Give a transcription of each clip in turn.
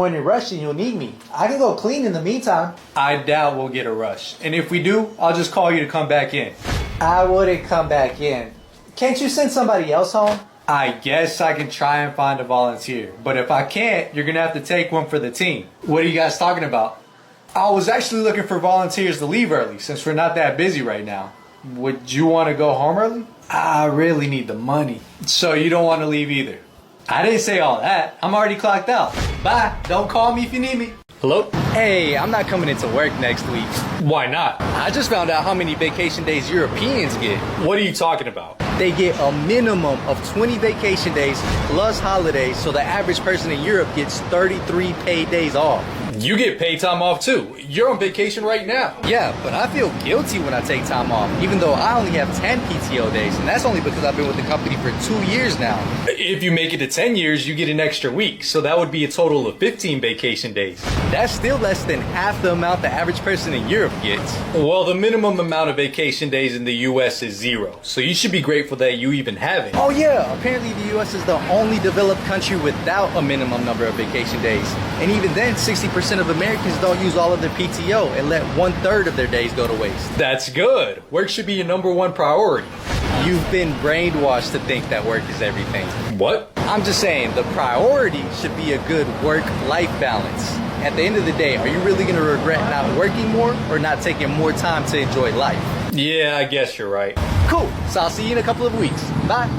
When you're rushing, you'll need me. I can go clean in the meantime. I doubt we'll get a rush. And if we do, I'll just call you to come back in. I wouldn't come back in. Can't you send somebody else home? I guess I can try and find a volunteer. But if I can't, you're gonna have to take one for the team. What are you guys talking about? I was actually looking for volunteers to leave early since we're not that busy right now. Would you want to go home early? I really need the money. So you don't want to leave either? I didn't say all that. I'm already clocked out. Bye. Don't call me if you need me. Hello? Hey, I'm not coming into work next week. Why not? I just found out how many vacation days Europeans get. What are you talking about? They get a minimum of 20 vacation days plus holidays, so the average person in Europe gets 33 paid days off. You get paid time off too. You're on vacation right now. Yeah, but I feel guilty when I take time off, even though I only have 10 PTO days, and that's only because I've been with the company for 2 years now. If you make it to 10 years, you get an extra week, so that would be a total of 15 vacation days. That's still less than half the amount the average person in Europe gets. Well, the minimum amount of vacation days in the US is 0, so you should be grateful that you even have it. Oh yeah, apparently the US is the only developed country without a minimum number of vacation days. And even then, 60% of Americans don't use all of their PTO and let 1/3 of their days go to waste. That's good. Work should be your #1 priority. You've been brainwashed to think that work is everything. What? I'm just saying, the priority should be a good work-life balance. At the end of the day, are you really going to regret not working more or not taking more time to enjoy life? Yeah, I guess you're right. Cool. So I'll see you in a couple of weeks. Bye.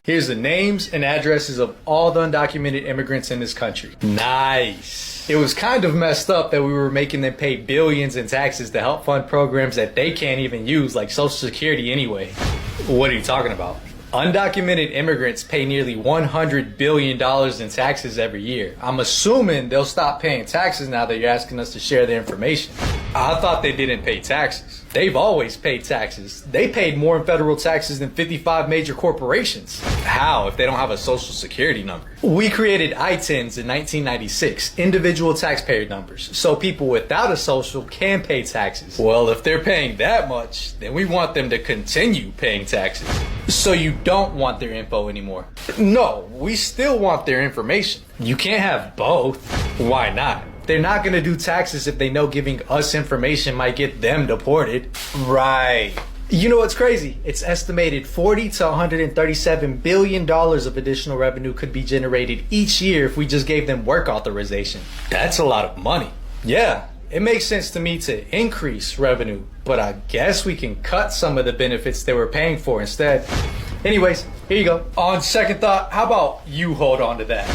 Here's the names and addresses of all the undocumented immigrants in this country. Nice. It was kind of messed up that we were making them pay billions in taxes to help fund programs that they can't even use, like Social Security anyway. What are you talking about? Undocumented immigrants pay nearly $100 billion in taxes every year. I'm assuming they'll stop paying taxes now that you're asking us to share their information. I thought they didn't pay taxes. They've always paid taxes. They paid more in federal taxes than 55 major corporations. How if they don't have a social security number? We created ITINs in 1996, individual taxpayer numbers, so people without a social can pay taxes. Well, if they're paying that much, then we want them to continue paying taxes. So you don't want their info anymore? No, we still want their information. You can't have both. Why not? They're not going to do taxes if they know giving us information might get them deported. Right. You know what's crazy? It's estimated $40 to $137 billion of additional revenue could be generated each year if we just gave them work authorization. That's a lot of money. Yeah, it makes sense to me to increase revenue, but I guess we can cut some of the benefits they were paying for instead. Anyways, here you go. On second thought, how about you hold on to that?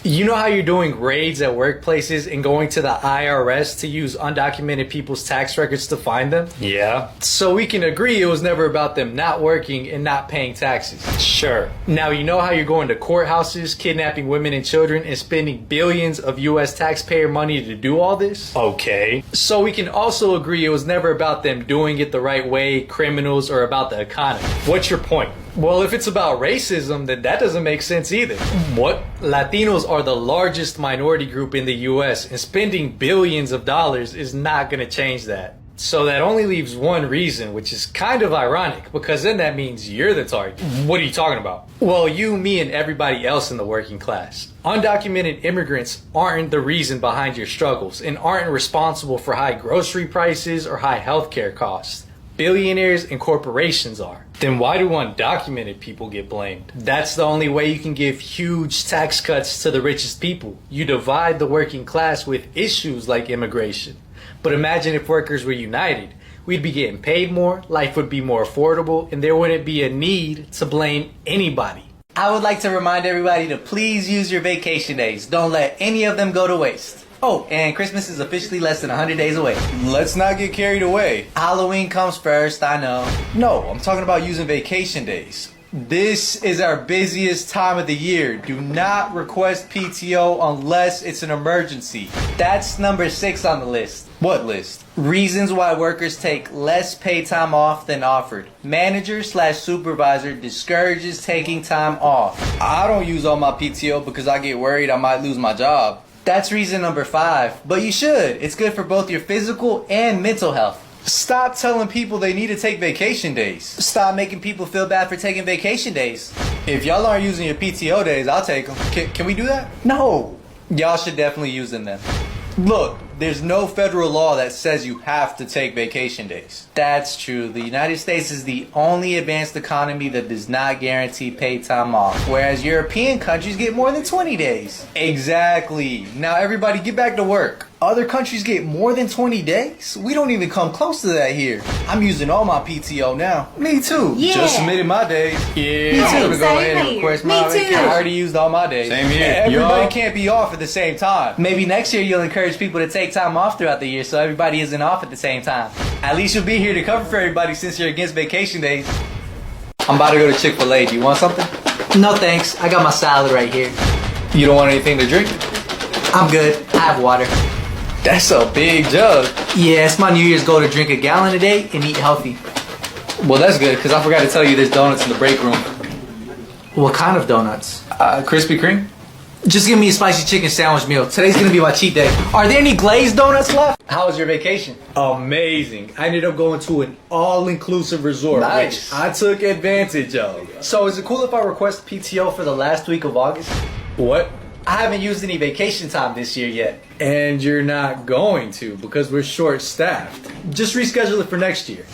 You know how you're doing raids at workplaces and going to the IRS to use undocumented people's tax records to find them? Yeah. So we can agree it was never about them not working and not paying taxes. Sure. Now you know how you're going to courthouses, kidnapping women and children, and spending billions of US taxpayer money to do all this? Okay. So we can also agree it was never about them doing it the right way, criminals, or about the economy. What's your point? Well, if it's about racism, then that doesn't make sense either. What? Latinos are the largest minority group in the US, and spending billions of dollars is not going to change that. So that only leaves one reason, which is kind of ironic, because then that means you're the target. What are you talking about? Well, you, me, and everybody else in the working class. Undocumented immigrants aren't the reason behind your struggles and aren't responsible for high grocery prices or high healthcare costs. Billionaires and corporations are. Then why do undocumented people get blamed? That's the only way you can give huge tax cuts to the richest people. You divide the working class with issues like immigration. But imagine if workers were united. We'd be getting paid more, life would be more affordable, and there wouldn't be a need to blame anybody. I would like to remind everybody to please use your vacation days. Don't let any of them go to waste. Oh, and Christmas is officially less than 100 days away. Let's not get carried away. Halloween comes first, I know. No, I'm talking about using vacation days. This is our busiest time of the year. Do not request PTO unless it's an emergency. That's number 6 on the list. What list? Reasons why workers take less paid time off than offered. Manager/supervisor discourages taking time off. I don't use all my PTO because I get worried I might lose my job. That's reason number 5. But you should. It's good for both your physical and mental health. Stop telling people they need to take vacation days. Stop making people feel bad for taking vacation days. If y'all aren't using your PTO days, I'll take them. Can we do that? No. Y'all should definitely use them then. Look, there's no federal law that says you have to take vacation days. That's true. The United States is the only advanced economy that does not guarantee paid time off, whereas European countries get more than 20 days. Exactly. Now everybody get back to work. Other countries get more than 20 days? We don't even come close to that here. I'm using all my PTO now. Me too. Yeah. Just submitted my days. Yeah. Me too. Hey, To go same ahead and here. request Me my too. vacation. I already used all my days. Same here. Everybody Yo. can't be off at the same time. Maybe next year you'll encourage people to take time off throughout the year so everybody isn't off at the same time. At least you'll be here to cover for everybody since you're against vacation days. I'm about to go to Chick-fil-A. Do you want something? No thanks. I got my salad right here. You don't want anything to drink? I'm good. I have water. That's a big jug. Yeah, it's my New Year's goal to drink a gallon a day and eat healthy. Well, that's good, because I forgot to tell you there's donuts in the break room. What kind of donuts? Krispy Kreme? Just give me a spicy chicken sandwich meal. Today's gonna be my cheat day. Are there any glazed donuts left? How was your vacation? Amazing. I ended up going to an all-inclusive resort, Nice. which I took advantage of. So is it cool if I request PTO for the last week of August? What? I haven't used any vacation time this year yet. And you're not going to, because we're short-staffed. Just reschedule it for next year.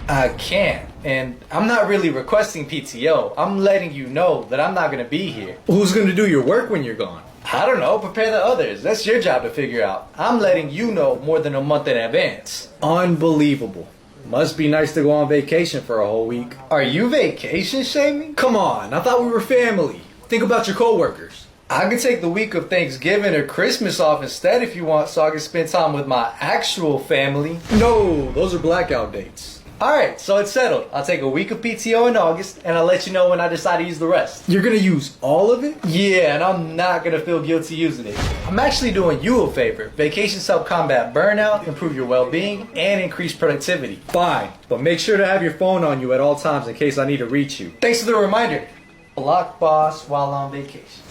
I can't. And I'm not really requesting PTO. I'm letting you know that I'm not gonna be here. Who's going to do your work when you're gone? I don't know, prepare the others. That's your job to figure out. I'm letting you know more than a month in advance. Unbelievable. Must be nice to go on vacation for a whole week. Are you vacation shaming? Come on, I thought we were family. Think about your coworkers. I could take the week of Thanksgiving or Christmas off instead if you want so I can spend time with my actual family. No, those are blackout dates. Alright, so it's settled. I'll take a week of PTO in August and I'll let you know when I decide to use the rest. You're gonna use all of it? Yeah, and I'm not gonna feel guilty using it. I'm actually doing you a favor. Vacations help combat burnout, improve your well-being, and increase productivity. Fine, but make sure to have your phone on you at all times in case I need to reach you. Thanks for the reminder. Block boss while on vacation.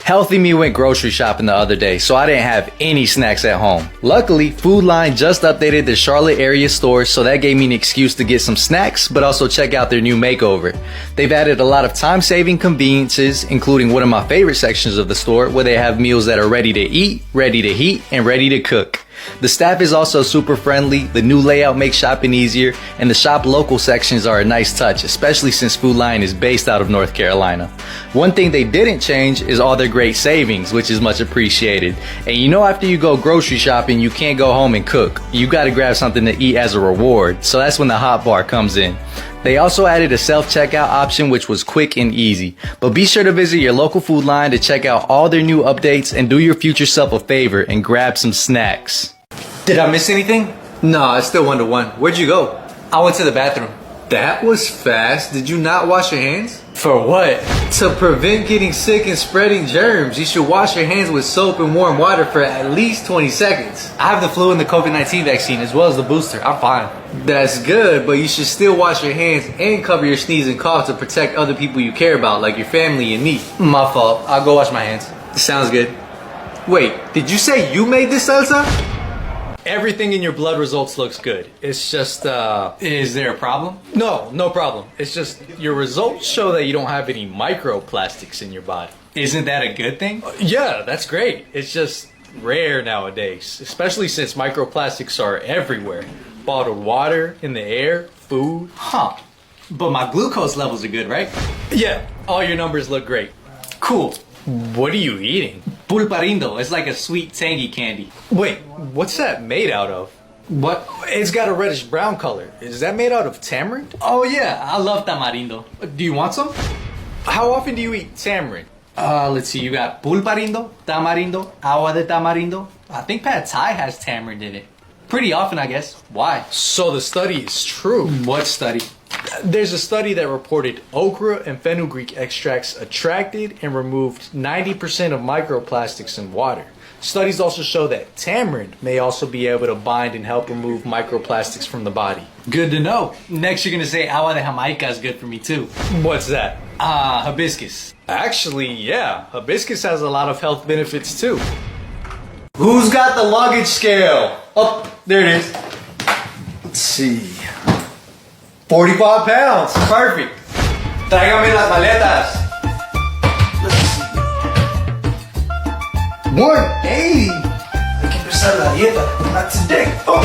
Healthy Me went grocery shopping the other day, so I didn't have any snacks at home. Luckily, Food Line just updated the Charlotte area store, so that gave me an excuse to get some snacks, but also check out their new makeover. They've added a lot of time-saving conveniences, including one of my favorite sections of the store, where they have meals that are ready to eat, ready to heat, and ready to cook. The staff is also super friendly, the new layout makes shopping easier, and the shop local sections are a nice touch, especially since Food Line is based out of North Carolina. One thing they didn't change is all their great savings, which is much appreciated. And you know, after you go grocery shopping, you can't go home and cook. You gotta grab something to eat as a reward, so that's when the hot bar comes in. They also added a self-checkout option, which was quick and easy. But be sure to visit your local Food Line to check out all their new updates and do your future self a favor and grab some snacks. Did I miss anything? No, it's still 1-1. Where'd you go? I went to the bathroom. That was fast. Did you not wash your hands? For what? To prevent getting sick and spreading germs, you should wash your hands with soap and warm water for at least 20 seconds. I have the flu and the COVID-19 vaccine as well as the booster. I'm fine. That's good, but you should still wash your hands and cover your sneeze and cough to protect other people you care about, like your family and me. My fault. I'll go wash my hands. Sounds good. Wait, did you say you made this salsa? Everything in your blood results looks good. It's just, Is there a problem? no problem. It's just your results show that you don't have any microplastics in your body. Isn't that a good thing? Yeah, that's great. It's just rare nowadays, especially since microplastics are everywhere. Bottled water, in the air, food. Huh. But my glucose levels are good, right? Yeah, all your numbers look great. Cool. What are you eating? Pulparindo. It's like a sweet, tangy candy. Wait, what's that made out of? What? It's got a reddish brown color. Is that made out of tamarind? Oh yeah, I love tamarindo. Do you want some? How often do you eat tamarind? Let's see. You got pulparindo, tamarindo, agua de tamarindo. I think pad thai has tamarind in it. Pretty often, I guess. Why? So the study is true. What study? There's a study that reported okra and fenugreek extracts attracted and removed 90% of microplastics in water. Studies also show that tamarind may also be able to bind and help remove microplastics from the body. Good to know. Next, you're gonna say agua de Jamaica is good for me too. What's that? Hibiscus. Actually, yeah, hibiscus has a lot of health benefits too. Who's got the luggage scale? Oh, there it is. Let's see. 45 pounds. Perfect. Tráigame las maletas. Let's see. 180? Hay que empezar la dieta. Not today. Oh.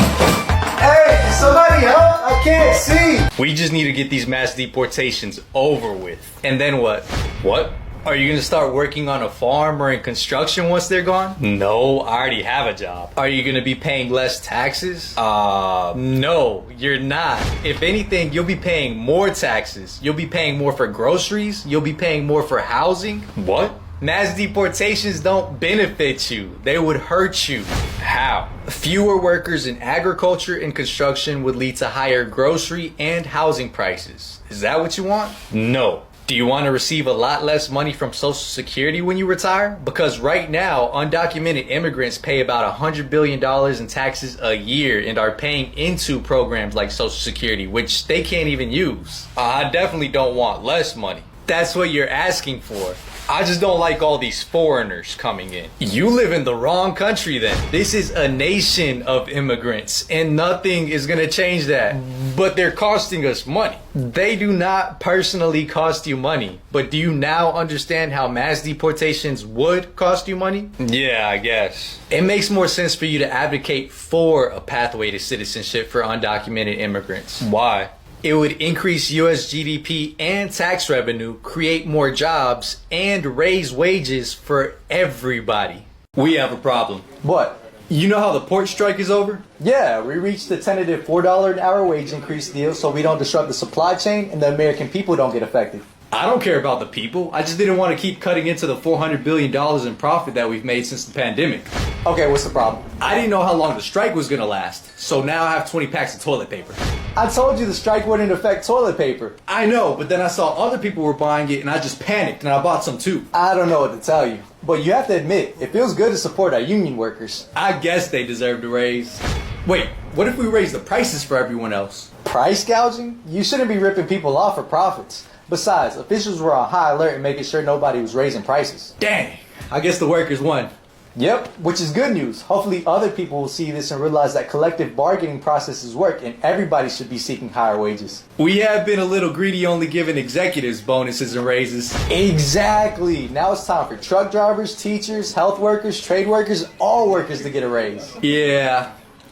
Hey, somebody help! I can't see. We just need to get these mass deportations over with. And then what? What? Are you gonna start working on a farm or in construction once they're gone? No, I already have a job. Are you gonna be paying less taxes? No, you're not. If anything, you'll be paying more taxes. You'll be paying more for groceries. You'll be paying more for housing. What? Mass deportations don't benefit you. They would hurt you. How? Fewer workers in agriculture and construction would lead to higher grocery and housing prices. Is that what you want? No. Do you want to receive a lot less money from Social Security when you retire? Because right now, undocumented immigrants pay about $100 billion in taxes a year and are paying into programs like Social Security, which they can't even use. I definitely don't want less money. That's what you're asking for. I just don't like all these foreigners coming in. You live in the wrong country then. This is a nation of immigrants and nothing is gonna change that. But they're costing us money. They do not personally cost you money. But do you now understand how mass deportations would cost you money? Yeah, I guess. It makes more sense for you to advocate for a pathway to citizenship for undocumented immigrants. Why? It would increase US GDP and tax revenue, create more jobs, and raise wages for everybody. We have a problem. What? You know how the port strike is over? Yeah, we reached the tentative $4 an hour wage increase deal so we don't disrupt the supply chain and the American people don't get affected. I don't care about the people. I just didn't want to keep cutting into the $400 billion in profit that we've made since the pandemic. Okay, what's the problem? I didn't know how long the strike was going to last, so now I have 20 packs of toilet paper. I told you the strike wouldn't affect toilet paper. I know, but then I saw other people were buying it and I just panicked and I bought some too. I don't know what to tell you, but you have to admit, it feels good to support our union workers. I guess they deserve a raise. Wait, what if we raise the prices for everyone else? Price gouging? You shouldn't be ripping people off for profits. Besides, officials were on high alert and making sure nobody was raising prices. Dang, I guess the workers won. Yep, which is good news. Hopefully other people will see this and realize that collective bargaining processes work and everybody should be seeking higher wages. We have been a little greedy, only giving executives bonuses and raises. Exactly. Now it's time for truck drivers, teachers, health workers, trade workers, all workers to get a raise. Yeah.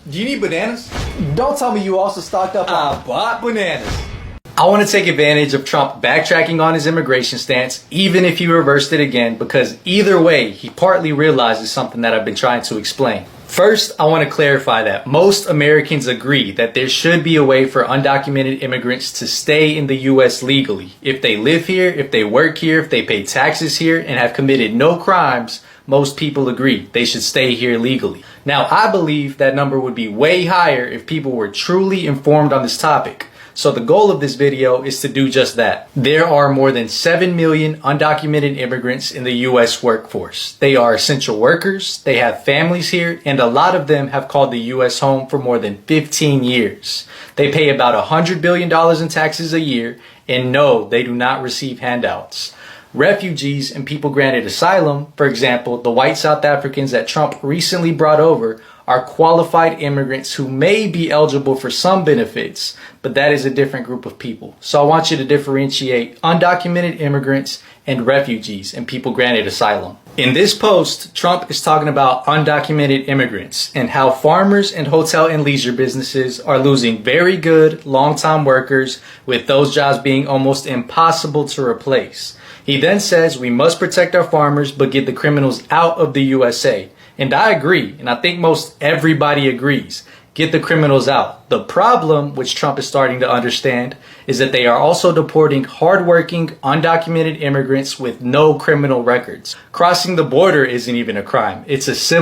Do you need bananas? Don't tell me you also stocked up on... I bought bananas. I want to take advantage of Trump backtracking on his immigration stance, even if he reversed it again, because either way, he partly realizes something that I've been trying to explain. First, I want to clarify that most Americans agree that there should be a way for undocumented immigrants to stay in the U.S. legally. If they live here, if they work here, if they pay taxes here, and have committed no crimes, most people agree they should stay here legally. Now, I believe that number would be way higher if people were truly informed on this topic. So the goal of this video is to do just that. There are more than 7 million undocumented immigrants in the U.S. workforce. They are essential workers, they have families here, and a lot of them have called the U.S. home for more than 15 years. They pay about $100 billion in taxes a year, and no, they do not receive handouts. Refugees and people granted asylum, for example, the white South Africans that Trump recently brought over, are qualified immigrants who may be eligible for some benefits, but that is a different group of people. So I want you to differentiate undocumented immigrants and refugees and people granted asylum. In this post, Trump is talking about undocumented immigrants and how farmers and hotel and leisure businesses are losing very good long-time workers, with those jobs being almost impossible to replace. He then says we must protect our farmers but get the criminals out of the USA. And I agree, and I think most everybody agrees. Get the criminals out. The problem, which Trump is starting to understand, is that they are also deporting hardworking, undocumented immigrants with no criminal records. Crossing the border isn't even a crime. It's a civil